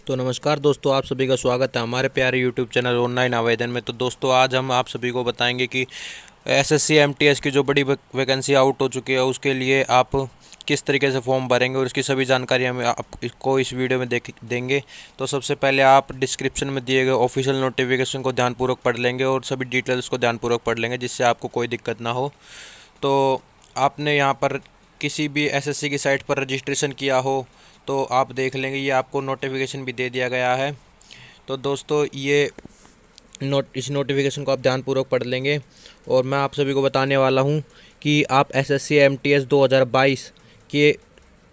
तो नमस्कार दोस्तों, आप सभी का स्वागत है हमारे प्यारे यूट्यूब चैनल ऑनलाइन आवेदन में। तो दोस्तों, आज हम आप सभी को बताएंगे कि एसएससी एमटीएस की जो बड़ी वैकेंसी आउट हो चुकी है उसके लिए आप किस तरीके से फॉर्म भरेंगे और इसकी सभी जानकारी हम आपको इस वीडियो में देंगे। तो सबसे पहले आप डिस्क्रिप्शन में दिए गए ऑफिशियल नोटिफिकेशन को ध्यानपूर्वक पढ़ लेंगे और सभी डिटेल्स को ध्यानपूर्वक पढ़ लेंगे, जिससे आपको कोई दिक्कत ना हो। तो आपने यहाँ पर किसी भी एसएससी की साइट पर रजिस्ट्रेशन किया हो तो आप देख लेंगे, ये आपको नोटिफिकेशन भी दे दिया गया है। तो दोस्तों, ये इस नोटिफिकेशन को आप ध्यानपूर्वक पढ़ लेंगे और मैं आप सभी को बताने वाला हूँ कि आप एसएससी एमटीएस 2022 के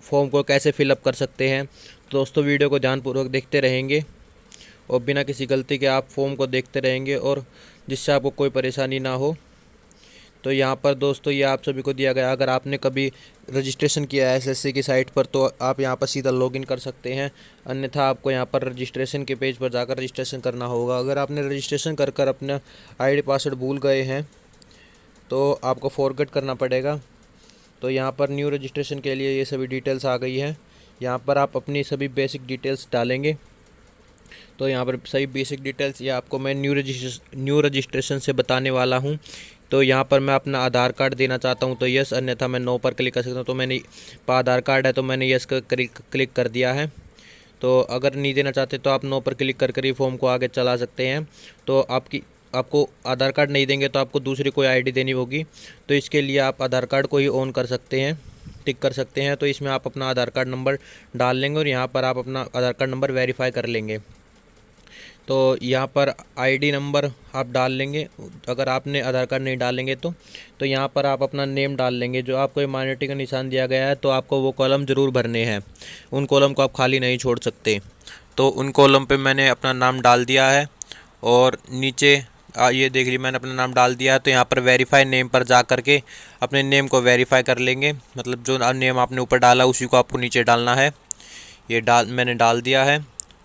फॉर्म को कैसे फिलअप कर सकते हैं। तो दोस्तों, वीडियो को ध्यानपूर्वक देखते रहेंगे और बिना किसी गलती के आप फॉर्म को देखते रहेंगे और जिससे आपको कोई परेशानी ना हो। तो यहाँ पर दोस्तों, ये आप सभी को दिया गया, अगर आपने कभी रजिस्ट्रेशन किया है एसएससी की साइट पर तो आप यहाँ पर सीधा लॉगिन कर सकते हैं, अन्यथा आपको यहाँ पर रजिस्ट्रेशन के पेज पर जाकर रजिस्ट्रेशन करना होगा। अगर आपने रजिस्ट्रेशन कर कर अपना आईडी पासवर्ड भूल गए हैं तो आपको फॉरगेट करना पड़ेगा। तो यहाँ पर न्यू रजिस्ट्रेशन के लिए ये सभी डिटेल्स आ गई हैं। यहाँ पर आप अपनी सभी बेसिक डिटेल्स डालेंगे। तो यहाँ पर सही बेसिक डिटेल्स ये आपको मैं न्यू रजिस्ट्रेशन से बताने वाला हूँ। तो यहाँ पर मैं अपना आधार कार्ड देना चाहता हूँ तो यस, अन्यथा मैं नो पर क्लिक कर सकता हूँ। तो मैंने आधार कार्ड है तो मैंने यस का क्लिक कर दिया है। तो अगर नहीं देना चाहते तो आप नो पर क्लिक कर कर ही फॉर्म को आगे चला सकते हैं। तो आपको आधार कार्ड नहीं देंगे तो आपको दूसरी कोई आईडी देनी होगी। तो इसके लिए आप आधार कार्ड को ही ऑन कर सकते हैं, टिक कर सकते हैं। तो इसमें आप अपना आधार कार्ड नंबर डाल लेंगे और यहाँ पर आप अपना आधार कार्ड नंबर वेरीफाई कर लेंगे। तो यहाँ पर आईडी नंबर आप डाल लेंगे, अगर आपने आधार कार्ड नहीं डालेंगे तो यहाँ पर आप अपना नेम डाल लेंगे। जो आपको ये माइनॉरिटी का निशान दिया गया है तो आपको वो कॉलम ज़रूर भरने हैं, उन कॉलम को आप खाली नहीं छोड़ सकते। तो उन कॉलम पे मैंने अपना नाम डाल दिया है और नीचे ये देख लीजिए मैंने अपना नाम डाल दिया है। तो यहाँ पर वेरीफाई नेम पर जा कर के अपने नेम को वेरीफाई कर लेंगे, मतलब जो नेम आपने ऊपर डाला उसी को आपको नीचे डालना है। ये मैंने डाल दिया है।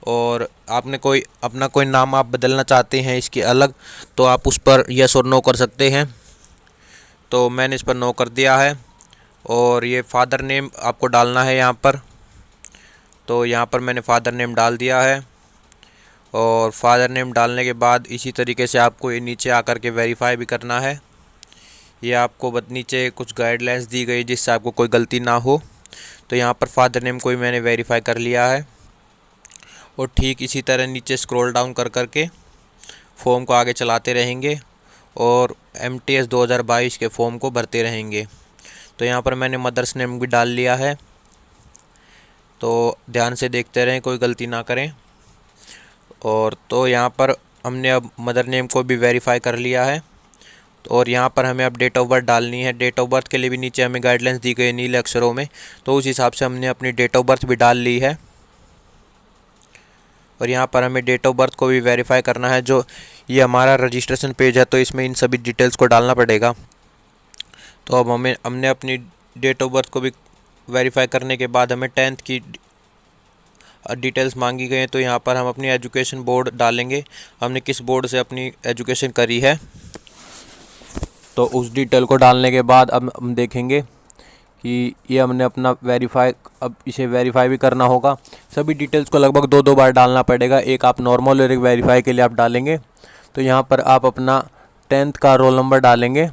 और आपने कोई नाम आप बदलना चाहते हैं इसके अलग तो आप उस पर यस और नो कर सकते हैं। तो मैंने इस पर नो कर दिया है। और ये फादर नेम आपको डालना है यहाँ पर। तो यहाँ पर मैंने फादर नेम डाल दिया है और फादर नेम डालने के बाद इसी तरीके से आपको ये नीचे आकर के वेरीफाई भी करना है। ये आपको नीचे कुछ गाइडलाइंस दी गई जिससे आपको कोई गलती ना हो। तो यहाँ पर फादर नेम को भी मैंने वेरीफाई कर लिया है और ठीक इसी तरह नीचे स्क्रॉल डाउन कर कर के फॉर्म को आगे चलाते रहेंगे और एमटीएस 2022 के फॉर्म को भरते रहेंगे। तो यहाँ पर मैंने मदर्स नेम भी डाल लिया है। तो ध्यान से देखते रहें, कोई गलती ना करें। और तो यहाँ पर हमने अब मदर नेम को भी वेरीफाई कर लिया है। और यहाँ पर हमें अब डेट ऑफ बर्थ डालनी है। डेट ऑफ बर्थ के लिए भी नीचे हमें गाइडलाइंस दी गई नीले अक्षरों में, तो उस हिसाब से हमने अपनी डेट ऑफ बर्थ भी डाल ली है। और यहाँ पर हमें डेट ऑफ बर्थ को भी वेरीफाई करना है। जो ये हमारा रजिस्ट्रेशन पेज है तो इसमें इन सभी डिटेल्स को डालना पड़ेगा। तो अब हमने अपनी डेट ऑफ बर्थ को भी वेरीफाई करने के बाद हमें 10th की डिटेल्स मांगी गई हैं। तो यहाँ पर हम अपनी एजुकेशन बोर्ड डालेंगे, हमने किस बोर्ड से अपनी एजुकेशन करी है। तो उस डिटेल को डालने के बाद अब हम देखेंगे कि ये हमने अपना वेरीफाई, अब इसे वेरीफाई भी करना होगा। सभी डिटेल्स को लगभग दो बार डालना पड़ेगा, एक आप नॉर्मल और एक वेरीफाई के लिए आप डालेंगे। तो यहाँ पर आप अपना 10th का रोल नंबर डालेंगे,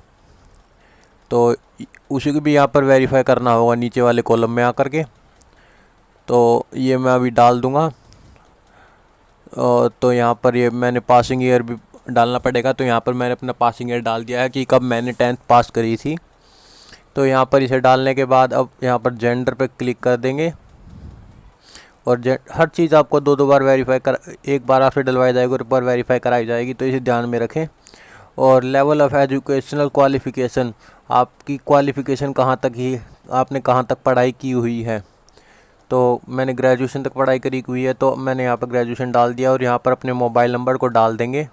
तो उसी को भी यहाँ पर वेरीफाई करना होगा नीचे वाले कॉलम में आकर के। तो ये मैं अभी डाल दूँगा। तो यहाँ पर ये मैंने पासिंग ईयर भी डालना पड़ेगा। तो यहाँ पर मैंने अपना पासिंग ईयर डाल दिया है कि कब मैंने 10th पास करी थी। तो यहाँ पर इसे डालने के बाद अब यहाँ पर जेंडर पे क्लिक कर देंगे और हर चीज़ आपको दो बार वेरीफाई कर, एक बार आपसे डलवाई जाएगी और एक बार वेरीफाई कराई जाएगी, तो इसे ध्यान में रखें। और लेवल ऑफ एजुकेशनल क्वालिफ़िकेशन, आपकी क्वालिफ़िकेशन कहाँ तक ही, आपने कहाँ तक पढ़ाई की हुई है। तो मैंने ग्रेजुएशन तक पढ़ाई करी हुई है तो मैंने यहाँ पर ग्रेजुएशन डाल दिया और यहाँ पर अपने मोबाइल नंबर को डाल देंगे।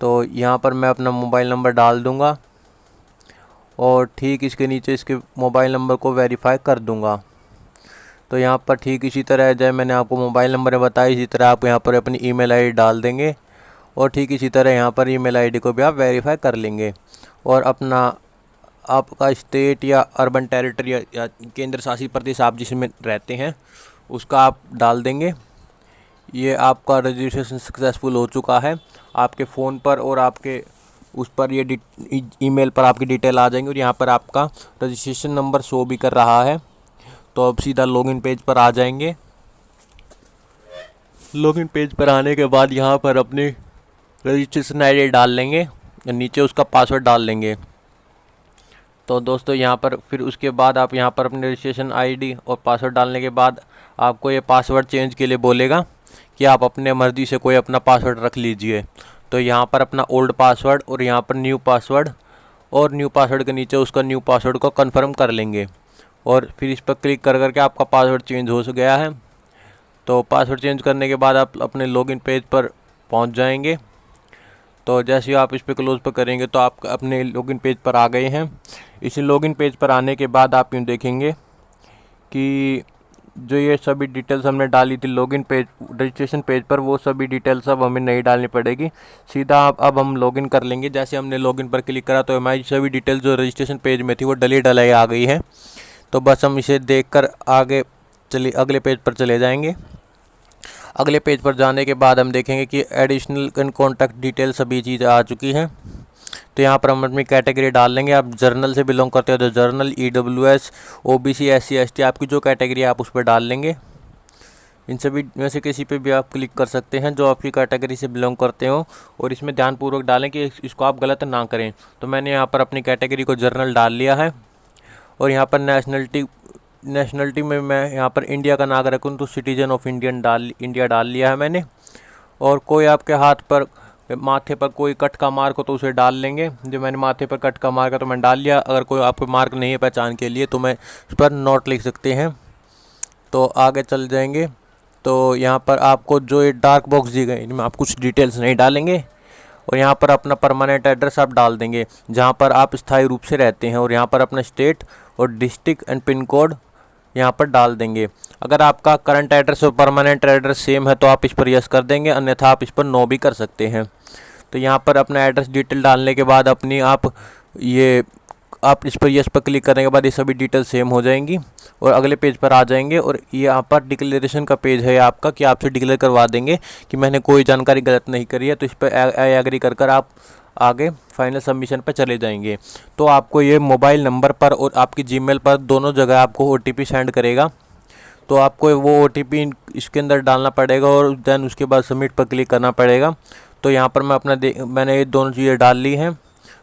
तो यहाँ पर मैं अपना मोबाइल नंबर डाल दूँगा और ठीक इसके नीचे इसके मोबाइल नंबर को वेरीफाई कर दूंगा। तो यहाँ पर ठीक इसी तरह जैसे मैंने आपको मोबाइल नंबर बताया, इसी तरह आप यहाँ पर अपनी ईमेल आईडी डाल देंगे और ठीक इसी तरह यहाँ पर ईमेल आईडी को भी आप वेरीफाई कर लेंगे। और अपना आपका स्टेट या अर्बन टेरिटरी या केंद्र शासित प्रदेश आप जिसमें रहते हैं उसका आप डाल देंगे ये आपका रजिस्ट्रेशन सक्सेसफुल हो चुका है आपके फ़ोन पर, और आपके उस पर ये ईमेल पर आपकी डिटेल आ जाएंगी और यहाँ पर आपका रजिस्ट्रेशन नंबर शो भी कर रहा है। तो अब सीधा लॉगिन पेज पर आ जाएंगे। लॉगिन पेज पर आने के बाद यहाँ पर अपनी रजिस्ट्रेशन आईडी डाल लेंगे, नीचे उसका पासवर्ड डाल लेंगे। तो दोस्तों यहाँ पर फिर उसके बाद आप यहाँ पर अपनी रजिस्ट्रेशन आईडी और पासवर्ड डालने के बाद आपको ये पासवर्ड चेंज के लिए बोलेगा कि आप अपने मर्ज़ी से कोई अपना पासवर्ड रख लीजिए। तो यहाँ पर अपना ओल्ड पासवर्ड और यहाँ पर न्यू पासवर्ड, और न्यू पासवर्ड के नीचे उसका न्यू पासवर्ड को कंफर्म कर लेंगे और फिर इस पर क्लिक कर करके आपका पासवर्ड चेंज हो गया है। तो पासवर्ड चेंज करने के बाद आप अपने लॉगिन पेज पर पहुँच जाएंगे। तो जैसे ही आप इस पर क्लोज पर करेंगे तो आप अपने लॉगिन पेज पर आ गए हैं। इसी लॉगिन पेज पर आने के बाद आप यूँ देखेंगे कि जो ये सभी डिटेल्स हमने डाली थी लॉगिन पेज रजिस्ट्रेशन पेज पर, वो सभी डिटेल्स अब हमें नहीं डालनी पड़ेगी। सीधा अब हम लॉगिन कर लेंगे। जैसे हमने लॉगिन पर क्लिक करा तो हमारी सभी डिटेल्स जो रजिस्ट्रेशन पेज में थी वो डलाई आ गई है। तो बस हम इसे देखकर आगे अगले पेज पर चले जाएंगे। अगले पेज पर जाने के बाद हम देखेंगे कि एडिशनल कॉन्टैक्ट डिटेल सभी चीज़ें आ चुकी हैं। तो यहाँ पर हम अपनी कैटेगरी डाल लेंगे। आप जर्नल से बिलोंग करते हो तो journal, EWS, OBC, SC ST आपकी जो कैटेगरी है आप उस पर डाल लेंगे। इन सभी में से किसी पे भी आप क्लिक कर सकते हैं जो आपकी कैटेगरी से बिलोंग करते हो, और इसमें ध्यानपूर्वक डालें कि इसको आप गलत ना करें। तो मैंने यहाँ पर अपनी कैटेगरी को जर्नल डाल लिया है, और यहाँ पर नेशनलिटी में मैं यहाँ पर इंडिया का नागरिक हूँ तो सिटीजन ऑफ इंडिया डाल लिया है मैंने। और कोई आपके हाथ पर माथे पर कोई कट का मार्क हो तो उसे डाल लेंगे। जो मैंने माथे पर कट का मार्क है तो मैंने डाल लिया। अगर कोई आपको मार्क नहीं है पहचान के लिए तो मैं उस पर नोट लिख सकते हैं। तो आगे चल जाएंगे। तो यहाँ पर आपको जो ये डार्क बॉक्स दी गई इनमें आप कुछ डिटेल्स नहीं डालेंगे, और यहाँ पर अपना परमानेंट एड्रेस आप डाल देंगे जहाँ पर आप स्थायी रूप से रहते हैं, और यहाँ पर अपना स्टेट और डिस्ट्रिक्ट एंड पिन कोड यहाँ पर डाल देंगे। अगर आपका करंट एड्रेस और परमानेंट एड्रेस सेम है तो आप इस पर यस कर देंगे, अन्यथा आप इस पर नो भी कर सकते हैं। तो यहाँ पर अपना एड्रेस डिटेल डालने के बाद आप इस पर यस पर क्लिक करने के बाद ये सभी डिटेल सेम हो जाएंगी, और अगले पेज पर आ जाएंगे। और ये यहाँ पर डिक्लेरेशन का पेज है आपका, कि आपसे डिक्लेयर करवा देंगे कि मैंने कोई जानकारी गलत नहीं करी है। तो इस पर आई एग्री कर आप आगे फाइनल सबमिशन पर चले जाएंगे। तो आपको ये मोबाइल नंबर पर और आपकी जीमेल पर दोनों जगह आपको OTP सेंड करेगा। तो आपको वो OTP इसके अंदर डालना पड़ेगा, और देन उसके बाद सबमिट पर क्लिक करना पड़ेगा। तो यहाँ पर मैंने ये दोनों चीज़ें डाल ली हैं।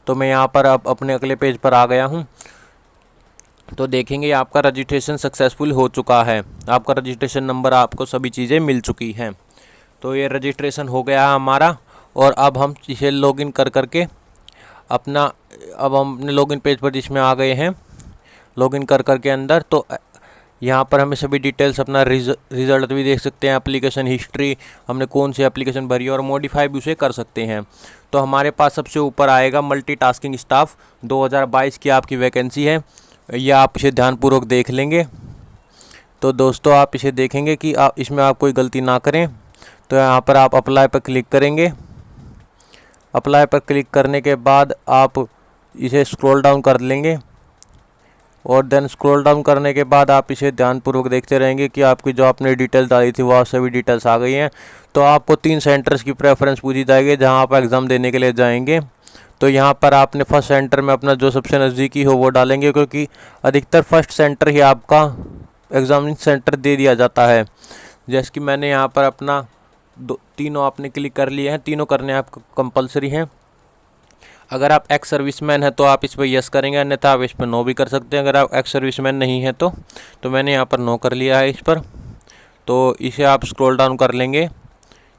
तो मैं यहाँ पर अब अपने अगले पेज पर आ गया हूँ। तो देखेंगे आपका रजिस्ट्रेशन सक्सेसफुल हो चुका है। आपका रजिस्ट्रेशन नंबर, आपको सभी चीज़ें मिल चुकी हैं। तो ये रजिस्ट्रेशन हो गया हमारा, और अब हम इसे लॉगिन करके अब हम अपने लॉगिन पेज पर जिसमें आ गए हैं लॉगिन करके अंदर। तो यहाँ पर हमें सभी डिटेल्स अपना रिज़ल्ट भी देख सकते हैं, एप्लीकेशन हिस्ट्री, हमने कौन सी एप्लीकेशन भरी है, और मॉडिफाई भी उसे कर सकते हैं। तो हमारे पास सबसे ऊपर आएगा मल्टीटास्किंग स्टाफ 2022 की आपकी वैकेंसी है। यह आप इसे ध्यानपूर्वक देख लेंगे। तो दोस्तों आप इसे देखेंगे कि इसमें आप कोई गलती ना करें। तो यहाँ पर आप अप्लाई पर क्लिक करेंगे। अप्लाई पर क्लिक करने के बाद आप इसे स्क्रॉल डाउन कर लेंगे, और देन स्क्रॉल डाउन करने के बाद आप इसे ध्यानपूर्वक देखते रहेंगे कि आपकी जो आपने डिटेल्स डाली थी वह सभी डिटेल्स आ गई हैं। तो आपको 3 सेंटर्स की प्रेफरेंस पूछी जाएगी जहां आप एग्ज़ाम देने के लिए जाएंगे। तो यहां पर आपने फर्स्ट सेंटर में अपना जो सबसे नज़दीकी हो वो डालेंगे, क्योंकि अधिकतर फर्स्ट सेंटर ही आपका एग्ज़ामिनेशन सेंटर दे दिया जाता है। जैसे कि मैंने यहाँ पर अपना तीनों आपने क्लिक कर लिए हैं, तीनों करने आपको कंपलसरी हैं। अगर आप एक्स सर्विसमैन हैं तो आप इस पर यस करेंगे, अन्यथा आप इस पर नो भी कर सकते हैं। अगर आप एक्स सर्विसमैन नहीं हैं तो मैंने यहाँ पर नो कर लिया है इस पर। तो इसे आप स्क्रॉल डाउन कर लेंगे।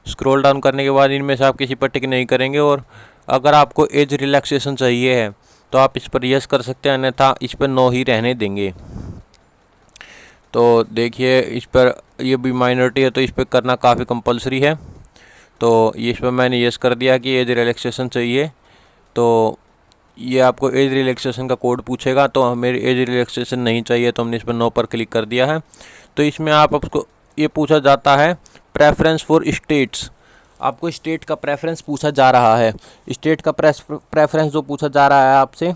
स्क्रॉल डाउन करने के बाद इनमें से आप किसी पर टिक नहीं करेंगे, और अगर आपको एज रिलैक्सेशन चाहिए है तो आप इस पर यस कर सकते हैं, अन्यथा इस पर नो ही रहने देंगे। तो देखिए इस पर ये भी माइनॉरिटी है तो इस पर करना काफ़ी कंपलसरी है। तो इस पर मैंने यस कर दिया कि एज रिलैक्सेशन चाहिए। तो ये आपको एज रिलैक्सेशन का कोड पूछेगा, तो मेरी एज रिलैक्सेशन नहीं चाहिए तो हमने इस पर नो पर क्लिक कर दिया है। तो इसमें आपको ये पूछा जाता है प्रेफरेंस फॉर स्टेट्स। आपको स्टेट का प्रेफरेंस पूछा जा रहा है। स्टेट का प्रेफरेंस जो पूछा जा रहा है आपसे,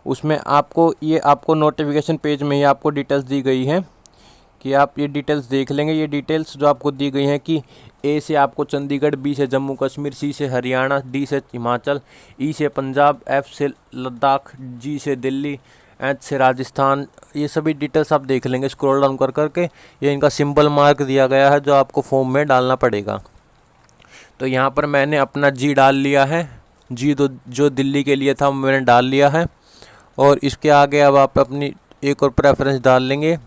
उसमें आपको नोटिफिकेशन पेज में ही आपको डिटेल्स दी गई हैं कि आप ये डिटेल्स देख लेंगे। ये डिटेल्स जो आपको दी गई हैं कि ए से आपको चंडीगढ़, बी से जम्मू कश्मीर, सी से हरियाणा, डी से हिमाचल, ई से पंजाब, एफ से लद्दाख, जी से दिल्ली, एच से राजस्थान, ये सभी डिटेल्स आप देख लेंगे स्क्रॉल डाउन कर करके। ये इनका सिंबल मार्क दिया गया है जो आपको फॉर्म में डालना पड़ेगा। तो यहाँ पर मैंने अपना जी डाल लिया है, जी तो जो दिल्ली के लिए था मैंने डाल लिया है। और इसके आगे अब आप अपनी एक और प्रेफरेंस डाल लेंगे।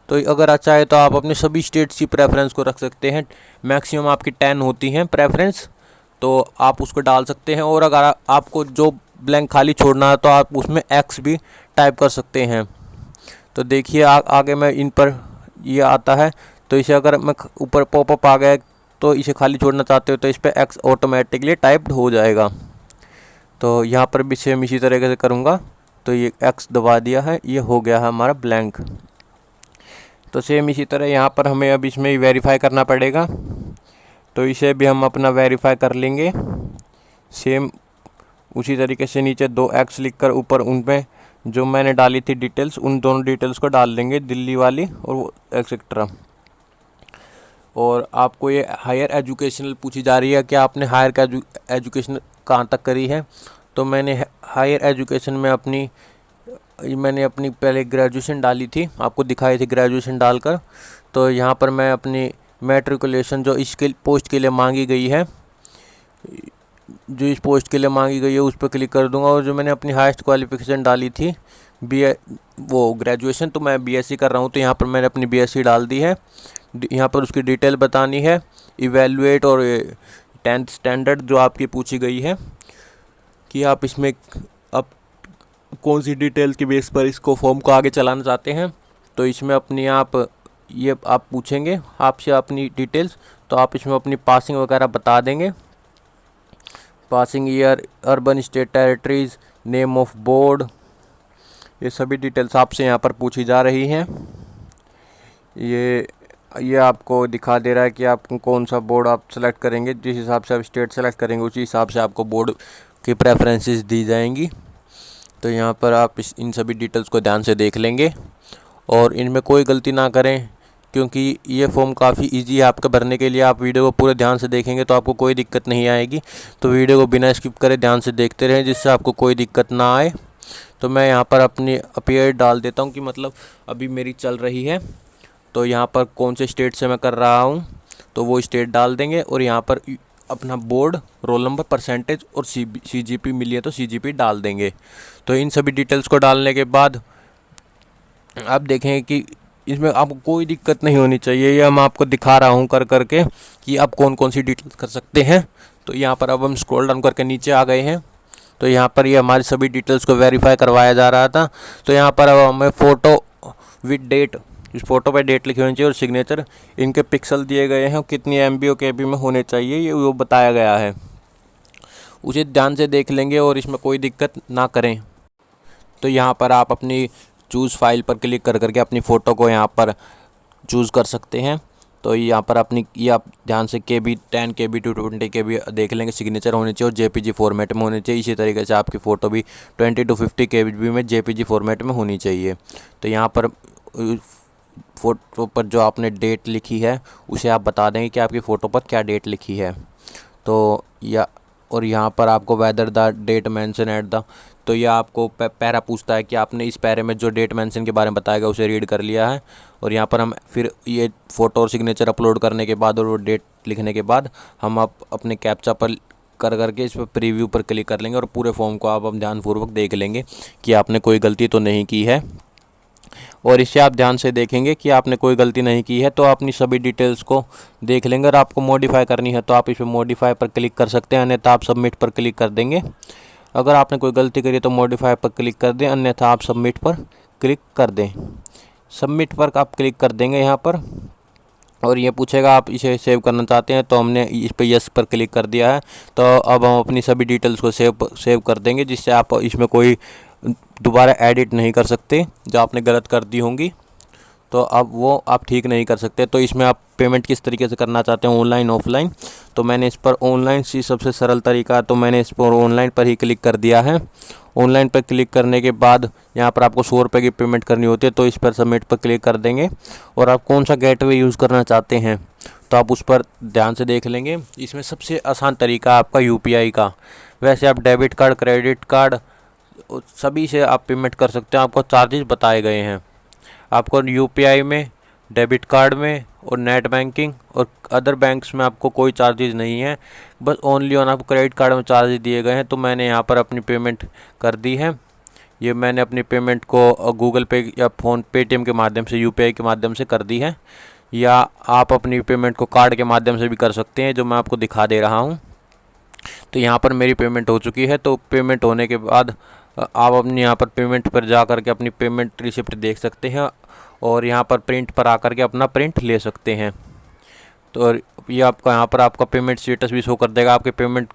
तो अगर अच्छा है तो आप अपने सभी स्टेट्स की प्रेफरेंस को रख सकते हैं। मैक्सिमम आपकी 10 होती हैं प्रेफरेंस, तो आप उसको डाल सकते हैं। और अगर आपको जो ब्लैंक खाली छोड़ना है तो आप उसमें एक्स भी टाइप कर सकते हैं। तो देखिए आगे मैं इन पर ये आता है, तो इसे अगर मैं ऊपर पॉपअप आ गया तो इसे खाली छोड़ना चाहते हो तो इस पर एक्स ऑटोमेटिकली टाइप्ड हो जाएगा। तो यहाँ पर भी सेम इसी तरीके से करूँगा। तो ये एक्स दबा दिया है, ये हो गया है हमारा ब्लैंक। तो सेम इसी तरह यहाँ पर हमें अब इसमें वेरीफाई करना पड़ेगा। तो इसे भी हम अपना वेरीफाई कर लेंगे। सेम उसी तरीके से नीचे 2 एक्स लिख कर ऊपर उनमें जो मैंने डाली थी डिटेल्स, उन दोनों डिटेल्स को डाल देंगे, दिल्ली वाली और एक्सेट्रा। और आपको ये हायर एजुकेशनल पूछी जा रही है कि आपने हायर का एजुकेशन कहाँ तक करी है। तो मैंने हायर एजुकेशन में मैंने अपनी पहले ग्रेजुएशन डाली थी, आपको दिखाई थी ग्रेजुएशन डालकर। तो यहाँ पर मैं अपनी मैट्रिकुलेशन जो इसके पोस्ट के लिए मांगी गई है, जो इस पोस्ट के लिए मांगी गई है उस पर क्लिक कर दूंगा। और जो मैंने अपनी हाईएस्ट क्वालिफिकेशन डाली थी वो ग्रेजुएशन, तो मैं बीएससी कर रहा हूँ, तो यहाँ पर मैंने अपनी बीएससी डाल दी है। यहाँ पर उसकी डिटेल बतानी है, इवैल्यूएट और 10th स्टैंडर्ड जो आपकी पूछी गई है कि आप इसमें अब कौन सी डिटेल के बेस पर इसको फॉर्म को आगे चलाना चाहते हैं। तो इसमें अपनी ये आप पूछेंगे आपसे अपनी डिटेल्स, तो आप इसमें अपनी पासिंग वगैरह बता देंगे, passing year, urban state territories, name of board, ये सभी डिटेल्स आपसे यहाँ पर पूछी जा रही हैं। ये आपको दिखा दे रहा है कि आप कौन सा बोर्ड आप सेलेक्ट करेंगे। जिस हिसाब से आप स्टेट सेलेक्ट करेंगे उसी हिसाब से आपको बोर्ड की प्रेफरेंसेस दी जाएंगी। तो यहाँ पर आप इन सभी डिटेल्स को ध्यान से देख लेंगे और इनमें कोई गलती ना करें, क्योंकि ये फॉर्म काफ़ी इजी है आपके भरने के लिए। आप वीडियो को पूरे ध्यान से देखेंगे तो आपको कोई दिक्कत नहीं आएगी। तो वीडियो को बिना स्किप करे ध्यान से देखते रहें जिससे आपको कोई दिक्कत ना आए। तो मैं यहाँ पर अपनी अपीयर डाल देता हूँ कि मतलब अभी मेरी चल रही है। तो यहाँ पर कौन से स्टेट से मैं कर रहा हूँ तो वो स्टेट डाल देंगे। और यहाँ पर अपना बोर्ड, रोल नंबर, परसेंटेज और CGP मिली है तो CGP डाल देंगे। तो इन सभी डिटेल्स को डालने के बाद आप देखें कि इसमें आपको कोई दिक्कत नहीं होनी चाहिए। ये मैं आपको दिखा रहा हूँ कर करके कि आप कौन कौन सी डिटेल्स कर सकते हैं। तो यहाँ पर अब हम स्क्रॉल डाउन करके नीचे आ गए हैं। तो यहाँ पर ये हमारी सभी डिटेल्स को वेरीफाई करवाया जा रहा था। तो यहाँ पर अब हमें फ़ोटो विद डेट, इस फ़ोटो पे डेट लिखी होनी चाहिए और सिग्नेचर, इनके पिक्सल दिए गए हैं, कितनी MB और KB में होने चाहिए ये वो बताया गया है। उसे ध्यान से देख लेंगे और इसमें कोई दिक्कत ना करें। तो यहाँ पर आप अपनी चूज़ फाइल पर क्लिक कर करके अपनी फ़ोटो को यहाँ पर चूज़ कर सकते हैं। तो यहाँ पर ये आप ध्यान से KB 10 KB 220 KB देख लेंगे, सिग्नेचर होनी चाहिए और JPG फॉर्मेट में होनी चाहिए। इसी तरीके से आपकी फ़ोटो भी 20 to 50 KB में JPG फॉर्मेट में होनी चाहिए। तो यहाँ पर फ़ोटो पर जो आपने डेट लिखी है उसे आप बता देंगे कि आपकी फ़ोटो पर क्या डेट लिखी है। तो और यहाँ पर आपको whether the date mention at the, तो यह आपको पैरा पूछता है कि आपने इस पैरे में जो डेट मेंशन के बारे में बताया गया उसे रीड कर लिया है। और यहाँ पर हम फिर ये फ़ोटो और सिग्नेचर अपलोड करने के बाद और वो डेट लिखने के बाद हम अपने कैप्चा पर कर करके इस पर प्रीव्यू पर क्लिक कर लेंगे और पूरे फॉर्म को आप ध्यानपूर्वक देख लेंगे कि आपने कोई गलती तो नहीं की है। और इससे आप ध्यान से देखेंगे कि आपने कोई गलती नहीं की है तो अपनी सभी डिटेल्स को देख लेंगे। और आपको मॉडिफाई करनी है तो आप इस पर मॉडिफाई पर क्लिक कर सकते हैं, अन्यथा आप सबमिट पर क्लिक कर देंगे। अगर आपने कोई गलती करी तो मॉडिफाई पर क्लिक कर दें, अन्यथा आप सबमिट पर क्लिक कर दें। सबमिट पर आप क्लिक कर देंगे यहाँ पर और ये पूछेगा आप इसे सेव करना चाहते हैं, तो हमने इस पर यस पर क्लिक कर दिया है। तो अब हम अपनी सभी डिटेल्स को सेव कर देंगे, जिससे आप इसमें कोई दोबारा एडिट नहीं कर सकते जो आपने गलत कर दी होंगी। तो अब वो आप ठीक नहीं कर सकते। तो इसमें आप पेमेंट किस तरीके से करना चाहते हैं, ऑनलाइन ऑफलाइन, तो मैंने इस पर ऑनलाइन सी सबसे सरल तरीका, तो मैंने इस पर ऑनलाइन पर ही क्लिक कर दिया है। ऑनलाइन पर क्लिक करने के बाद यहाँ पर आपको 100 रुपये की पेमेंट करनी होती है, तो इस पर सबमिट पर क्लिक कर देंगे और आप कौन सा गेटवे यूज़ करना चाहते हैं तो आप उस पर ध्यान से देख लेंगे। इसमें सबसे आसान तरीका आपका यूपीआई का। वैसे आप डेबिट कार्ड, क्रेडिट कार्ड सभी से आप पेमेंट कर सकते हैं। आपको चार्जेस बताए गए हैं। आपको यूपीआई में, डेबिट कार्ड में और नेट बैंकिंग और अदर बैंक्स में आपको कोई चार्जेस नहीं है, बस ओनली ऑन आपको क्रेडिट कार्ड में चार्जेस दिए गए हैं। तो मैंने यहाँ पर अपनी पेमेंट कर दी है। ये मैंने अपनी पेमेंट को गूगल पे या फ़ोन पेटीएम के माध्यम से, यूपीआई के माध्यम से कर दी है, या आप अपनी पेमेंट को कार्ड के माध्यम से भी कर सकते हैं, जो मैं आपको दिखा दे रहा हूँ। तो यहाँ पर मेरी पेमेंट हो चुकी है। तो पेमेंट होने के बाद आप अपनी यहाँ पर पेमेंट पर जा कर के अपनी पेमेंट रिसिप्ट देख सकते हैं और यहाँ पर प्रिंट पर आकर के अपना प्रिंट ले सकते हैं। तो ये आपका यहाँ पर आपका पेमेंट स्टेटस भी शो कर देगा। आपकी पेमेंट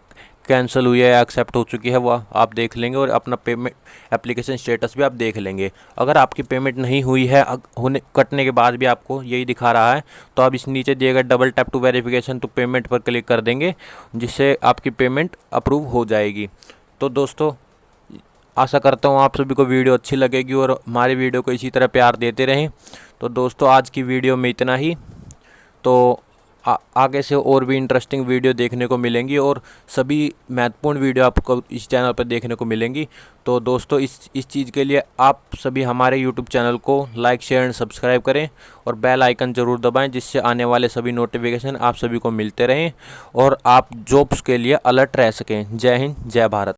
कैंसिल हुई है या एक्सेप्ट हो चुकी है वह आप देख लेंगे और अपना पेमेंट एप्लीकेशन स्टेटस भी आप देख लेंगे। अगर आपकी पेमेंट नहीं हुई है, होने कटने के बाद भी आपको यही दिखा रहा है, तो आप इस नीचे दिए गए double tap to verification to payment पर क्लिक कर देंगे, जिससे आपकी पेमेंट अप्रूव हो जाएगी। तो दोस्तों, आशा करता हूँ आप सभी को वीडियो अच्छी लगेगी और हमारी वीडियो को इसी तरह प्यार देते रहें। तो दोस्तों, आज की वीडियो में इतना ही। तो आगे से और भी इंटरेस्टिंग वीडियो देखने को मिलेंगी और सभी महत्वपूर्ण वीडियो आपको इस चैनल पर देखने को मिलेंगी। तो दोस्तों, इस चीज़ के लिए आप सभी हमारे यूट्यूब चैनल को लाइक, शेयर एंड सब्सक्राइब करें और बेल आइकन ज़रूर दबाएं, जिससे आने वाले सभी नोटिफिकेशन आप सभी को मिलते रहें और आप जॉब्स के लिए अलर्ट रह सकें। जय हिंद, जय भारत।